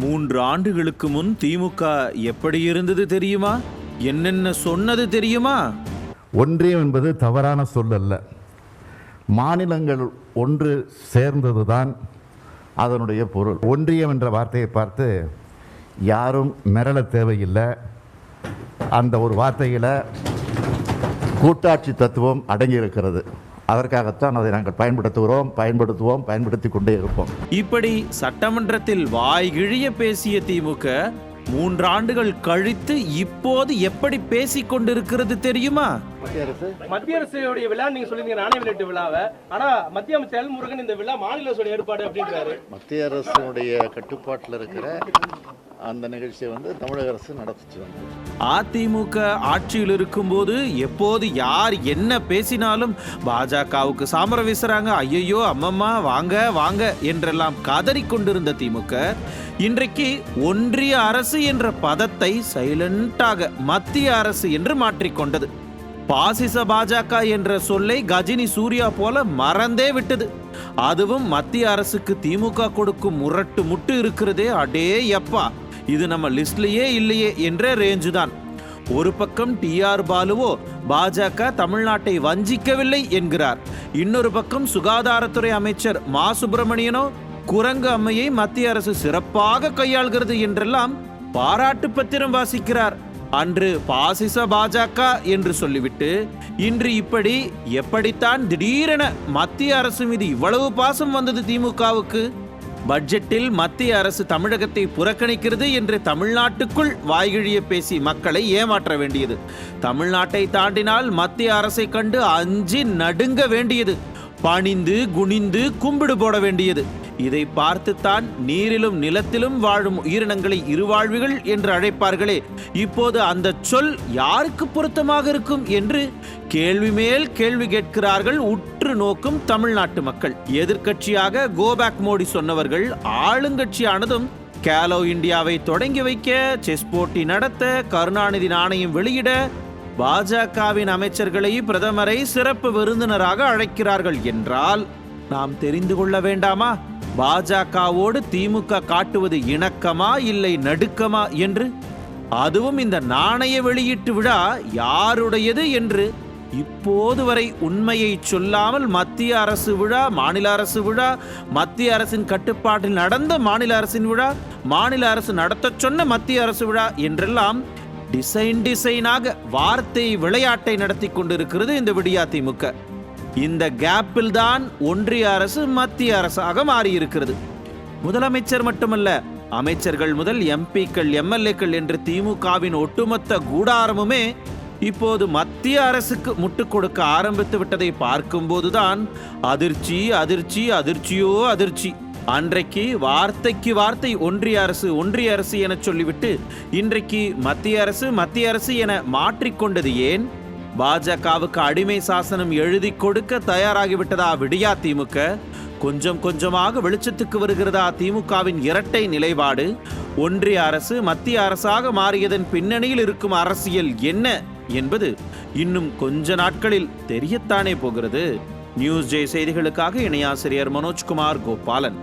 3 ஆண்டுகளுக்கு முன் திமுக எப்படி இருந்தது தெரியுமா? என்னென்ன சொன்னது தெரியுமா? ஒன்றியம் என்பது தவறான சொல் அல்ல. மாநிலங்கள் ஒன்று சேர்ந்ததுதான் அதனுடைய பொருள். ஒன்றியம் என்ற வார்த்தையை பார்த்து யாரும் மிரள தேவையில்லை. அந்த ஒரு வார்த்தையில் கூட்டாட்சி தத்துவம் அடங்கியிருக்கிறது. அதற்காகத்தான் அதை நாங்கள் பயன்படுத்துவோம், பயன்படுத்தி கொண்டே இருப்போம். இப்படி சட்டமன்றத்தில் வாய்கிழிய பேசிய திமுக 3 ஆண்டுகள் கழித்து இப்போது எப்படி பேசிக் கொண்டிருக்கிறது தெரியுமா? மத்திய அரசுடைய விழா நீங்க சொல்லிருந்தீங்க, நாணய வெளியீட்டு விழாவை. ஆனா மத்திய அமைச்சர் எல் முருகன் இந்த விழா மாநில அரசோட ஏற்பாடு அப்படின்றாரு. மத்திய அரசுடைய கட்டுப்பாட்டில் இருக்கிற அந்த நிகழ்ச்சியை தமிழக அரசு நடத்திச்சு வந்தது. அதிமுக ஆட்சியில் இருக்கும்போது எப்போது யார் என்ன பேசினாலும் பாஜகவுக்கு சாமர வீசுறாங்க, ஐயோ அம்மம்மா வாங்க வாங்க என்றெல்லாம் கதறிக் கொண்டிருந்த திமுக இன்றைக்கு ஒன்றிய அரசு என்ற பதத்தை சைலண்டாக மத்திய அரசு என்று மாற்றிக்கொண்டது. பாசிச பாஜக என்ற சொல்லை கஜினி சூர்யா போல மறந்தே விட்டது. அதுவும் மத்திய அரசுக்கு திமுக கொடுக்கும் முரட்டு முட்டு இருக்கிறதே, அடே யப்பா, இது நம்ம லிஸ்ட்லயே இல்லையே என்ற ரேஞ்சு தான். ஒரு பக்கம் டிஆர் பாலுவோ பாஜக தமிழ்நாட்டை வஞ்சிக்கவில்லை என்கிறார். இன்னொரு பக்கம் சுகாதாரத்துறை அமைச்சர் மா சுப்பிரமணியனோ குரங்கு அம்மையை மத்திய அரசு சிறப்பாக கையாள்கிறது என்றெல்லாம் பாராட்டு பத்திரம் வாசிக்கிறார். அன்று பாசிச பாஜக என்று சொல்லிவிட்டு இன்று இப்படி எப்படித்தான் திடீரென மத்திய அரசு மீது இவ்வளவு பாசம் வந்தது திமுகவுக்கு? பட்ஜெட்டில் மத்திய அரசு தமிழகத்தை புறக்கணிக்கிறது என்று தமிழ்நாட்டுக்குள் வாய்கிழிய பேசி மக்களை ஏமாற்ற வேண்டியது. தமிழ்நாட்டை தாண்டினால் மத்திய அரசை கண்டு அஞ்சி நடுங்க வேண்டியது. பணிந்து குனிந்து கும்பிடு போட வேண்டியது. இதை பார்த்துத்தான் நீரிலும் நிலத்திலும் வாழும் உயிரினங்களை இருவாழ்விகள் என்று அழைப்பார்களே, இப்போது அந்த சொல் யாருக்கு பொருத்தமாக இருக்கும் என்று கேள்வி மேல் கேள்வி கேட்கிறார்கள் உற்று நோக்கும் தமிழ்நாட்டு மக்கள். எதிர்க்கட்சியாக கோபேக் மோடி சொன்னவர்கள் ஆளுங்கட்சியானதும் கேலோ இந்தியாவை தொடங்கி வைக்க, செஸ் போட்டி நடத்த, கருணாநிதி நாணயம் வெளியிட பாஜகவின் அமைச்சர்களை பிரதமரை சிறப்பு விருந்தினராக அழைக்கிறார்கள் என்றால் நாம் தெரிந்து கொள்ள வேண்டாமா? பாஜகவோடு திமுக காட்டுவது இணக்கமா இல்லை நடுக்கமா என்று? அதுவும் இந்த நாணய வெளியீட்டு விழா யாருடையது என்று இப்போது வரை உண்மையை சொல்லாமல் மத்திய அரசு விழா, மாநில அரசு விழா, மத்திய அரசின் கட்டுப்பாட்டில் நடந்த மாநில அரசின் விழா, மாநில அரசு நடத்த சொன்ன மத்திய அரசு விழா என்றெல்லாம் டிசைனாக வார்த்தை விளையாட்டை நடத்தி கொண்டிருக்கிறது இந்த விடியா திமுக. இந்த கேப்பில் தான் ஒன்றிய அரசு மத்திய அரசாக மாறியிருக்கிறது. முதலமைச்சர் மட்டுமல்ல, அமைச்சர்கள் முதல் எம்பிக்கள், எம்எல்ஏக்கள் என்று திமுகவின் ஒட்டுமொத்த கூடாரமுமே இப்போது மத்திய அரசுக்கு முட்டுக் கொடுக்க ஆரம்பித்து விட்டதை பார்க்கும்போதுதான் அதிர்ச்சி அதிர்ச்சி அதிர்ச்சியோ அதிர்ச்சி. அன்றைக்கு வார்த்தைக்கு வார்த்தை ஒன்றிய அரசு என சொல்லிவிட்டு இன்றைக்கு மத்திய அரசு என மாற்றிக்கொண்டது ஏன்? பாஜகவுக்கு அடிமை சாசனம் எழுதி கொடுக்க தயாராகிவிட்டதா விடியா திமுக? கொஞ்சம் கொஞ்சமாக வெளிச்சத்துக்கு வருகிறதா திமுகவின் இரட்டை நிலைப்பாடு? ஒன்றிய அரசு மத்திய அரசாக மாறியதன் பின்னணியில் இருக்கும் அரசியல் என்ன என்பது இன்னும் கொஞ்ச நாட்களில் தெரியத்தானே போகிறது. நியூஸ் ஜே செய்திகளுக்காக இணையாசிரியர் மனோஜ்குமார் கோபாலன்.